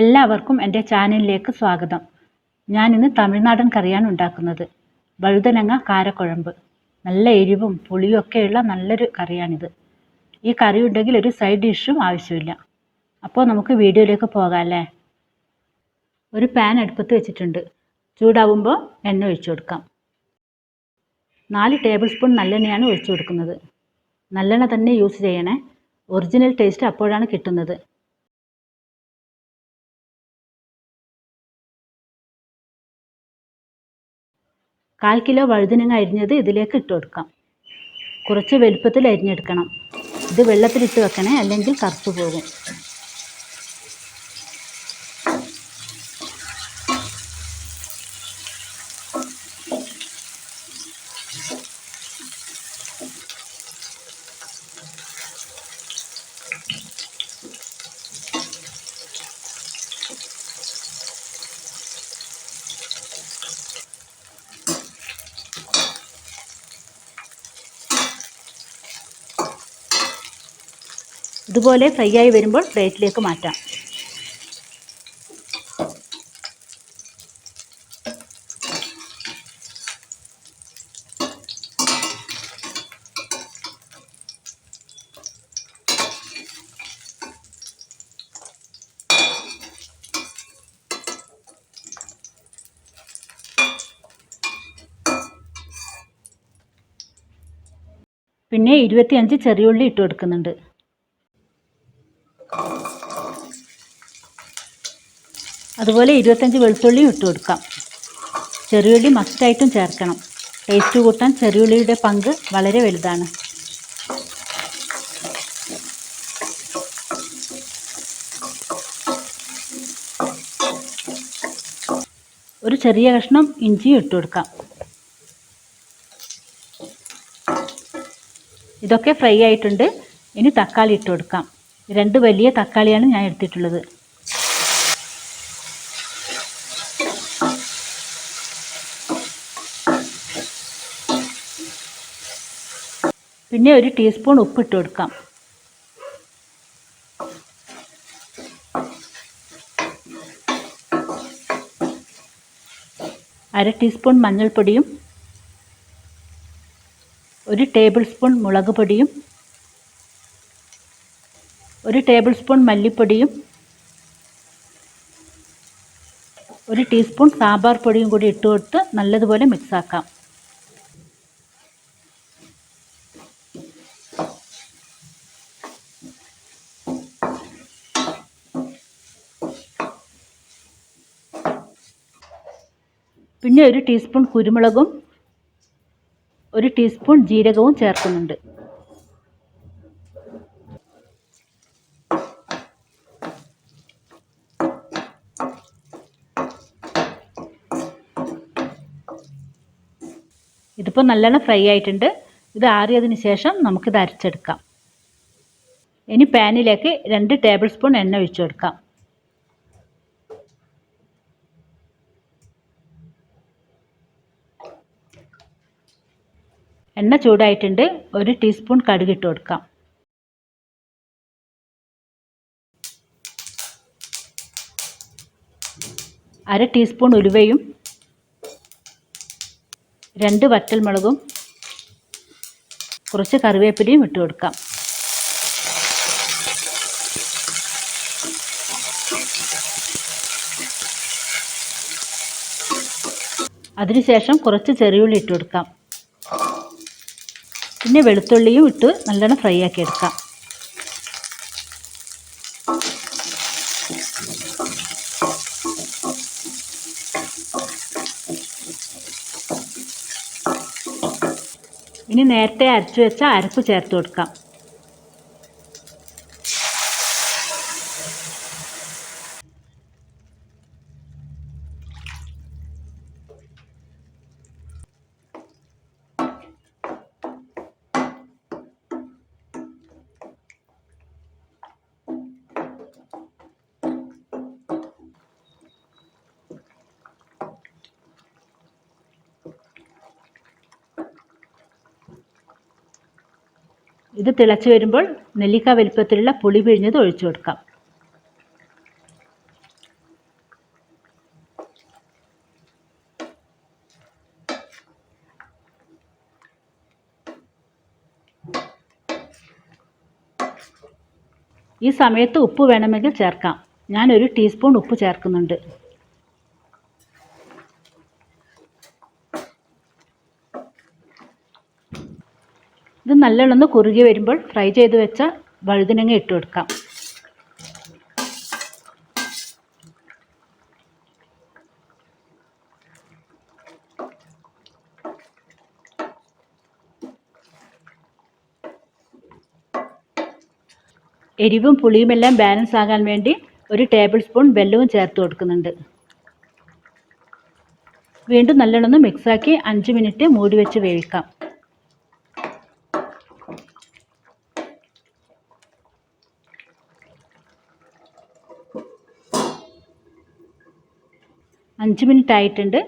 എല്ലാവർക്കും എൻ്റെ ചാനലിലേക്ക് സ്വാഗതം. ഞാനിന്ന് തമിഴ്നാടൻ കറിയാണ് ഉണ്ടാക്കുന്നത്. വഴുതനങ്ങ കാരക്കുഴമ്പ്. നല്ല എരിവും പുളിയും ഒക്കെയുള്ള നല്ലൊരു കറിയാണിത്. ഈ കറി ഉണ്ടെങ്കിൽ ഒരു സൈഡ് ഡിഷും ആവശ്യമില്ല. അപ്പോൾ നമുക്ക് വീഡിയോയിലേക്ക് പോകാം അല്ലേ. ഒരു പാൻ അടുപ്പത്ത് വെച്ചിട്ടുണ്ട്. ചൂടാവുമ്പോൾ എണ്ണ ഒഴിച്ചു കൊടുക്കാം. 4 ടേബിൾ സ്പൂൺ നല്ലെണ്ണയാണ് ഒഴിച്ചു കൊടുക്കുന്നത്. നല്ലെണ്ണ തന്നെ യൂസ് ചെയ്യണേ. ഒറിജിനൽ ടേസ്റ്റ് അപ്പോഴാണ് കിട്ടുന്നത്. 1/4 കിലോ വഴുതനങ്ങ അരിഞ്ഞത് ഇതിലേക്ക് ഇട്ട് കൊടുക്കാം. കുറച്ച് വലുപ്പത്തിൽ അരിഞ്ഞെടുക്കണം. ഇത് വെള്ളത്തിലിട്ട് വെക്കണേ, അല്ലെങ്കിൽ കറുത്തു പോകും. ഇതുപോലെ ഫ്രൈ ആയി വരുമ്പോൾ പ്ലേറ്റിലേക്ക് മാറ്റാം. പിന്നെ 25 ചെറിയുള്ളി ഇട്ട് കൊടുക്കുന്നുണ്ട്. അതുപോലെ 25 വെളുത്തുള്ളിയും ഇട്ട് കൊടുക്കാം. ചെറിയുള്ളി മസ്റ്റായിട്ടും ചേർക്കണം. ടേസ്റ്റ് കൂട്ടാൻ ചെറിയുള്ളിയുടെ പങ്ക് വളരെ വലുതാണ്. ഒരു ചെറിയ കഷ്ണം ഇഞ്ചിയും ഇട്ട് കൊടുക്കാം. ഇതൊക്കെ ഫ്രൈ ആയിട്ടുണ്ട്. ഇനി തക്കാളി ഇട്ട് കൊടുക്കാം. 2 വലിയ തക്കാളിയാണ് ഞാൻ എടുത്തിട്ടുള്ളത്. പിന്നെ 1 ടീസ്പൂൺ ഉപ്പ് ഇട്ട് കൊടുക്കാം. അര ടീസ്പൂൺ മഞ്ഞൾപ്പൊടിയും 1 ടേബിൾ സ്പൂൺ മുളക് പൊടിയും 1 ടേബിൾ സ്പൂൺ മല്ലിപ്പൊടിയും 1 ടീസ്പൂൺ സാമ്പാർ പൊടിയും കൂടി ഇട്ട് കൊടുത്ത് നല്ലതുപോലെ മിക്സാക്കാം. പിന്നെ 1 ടീസ്പൂൺ കുരുമുളകും 1 ടീസ്പൂൺ ജീരകവും ചേർക്കുന്നുണ്ട്. ഇതിപ്പോൾ നല്ലോണം ഫ്രൈ ആയിട്ടുണ്ട്. ഇത് ആറിയതിന് ശേഷം നമുക്കിത് അരച്ചെടുക്കാം. ഇനി പാനിലേക്ക് 2 ടേബിൾ സ്പൂൺ എണ്ണ ഒഴിച്ചു കൊടുക്കാം. എണ്ണ ചൂടായിട്ടുണ്ട്. 1 ടീസ്പൂൺ കടുക് ഇട്ട് കൊടുക്കാം. അര ടീസ്പൂൺ ഉലുവയും 2 വറ്റൽമുളകും കുറച്ച് കറിവേപ്പിലയും ഇട്ട് കൊടുക്കാം. അതിനുശേഷം കുറച്ച് ചെറിയുള്ളി ഇട്ട് കൊടുക്കാം. പിന്നെ വെളുത്തുള്ളിയും ഇട്ട് നല്ലോണം ഫ്രൈ ആക്കി എടുക്കാം. ഇനി നേരത്തെ അരച്ചു വെച്ച അരപ്പ് ചേർത്ത് കൊടുക്കാം. ഇത് തിളച്ച് വരുമ്പോൾ നെല്ലിക്ക വലിപ്പത്തിലുള്ള പുളി പിഴിഞ്ഞത് ഒഴിച്ചു കൊടുക്കാം. ഈ സമയത്ത് ഉപ്പ് വേണമെങ്കിൽ ചേർക്കാം. ഞാൻ 1 ടീസ്പൂൺ ഉപ്പ് ചേർക്കുന്നുണ്ട്. ഇത് നല്ലോണം കുറുകി വരുമ്പോൾ ഫ്രൈ ചെയ്ത് വെച്ച വഴുതനങ്ങ ഇട്ട് കൊടുക്കാം. എരിവും പുളിയുമെല്ലാം ബാലൻസ് ആകാൻ വേണ്ടി 1 ടേബിൾ സ്പൂൺ വെല്ലവും ചേർത്ത് കൊടുക്കുന്നുണ്ട്. വീണ്ടും നല്ലോണം മിക്സാക്കി 5 മിനിറ്റ് മൂടി വെച്ച് വേവിക്കാം. അഞ്ച് മിനിറ്റ് ആയിട്ടുണ്ട്.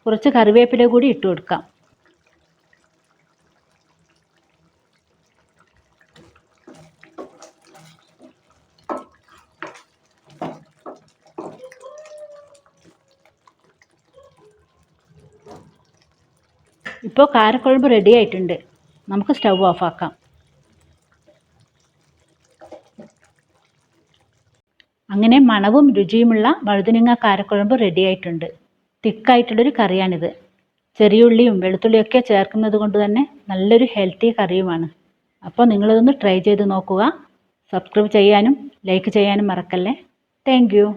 കുറച്ച് കറിവേപ്പില കൂടി ഇട്ട് കൊടുക്കാം. ഇപ്പോൾ കാരക്കുഴമ്പ് റെഡി ആയിട്ടുണ്ട്. നമുക്ക് സ്റ്റൗ ഓഫാക്കാം. അങ്ങനെ മണവും രുചിയുമുള്ള വഴുതനങ്ങ കാരക്കുഴമ്പ് റെഡി ആയിട്ടുണ്ട്. തിക്കായിട്ടുള്ളൊരു കറിയാണിത്. ചെറിയുള്ളിയും വെളുത്തുള്ളിയൊക്കെ ചേർക്കുന്നത് കൊണ്ട് തന്നെ നല്ലൊരു ഹെൽത്തി കറിയുമാണ്. അപ്പോൾ നിങ്ങളിതൊന്ന് ട്രൈ ചെയ്ത് നോക്കുക. സബ്സ്ക്രൈബ് ചെയ്യാനും ലൈക്ക് ചെയ്യാനും മറക്കല്ലേ. Thank you.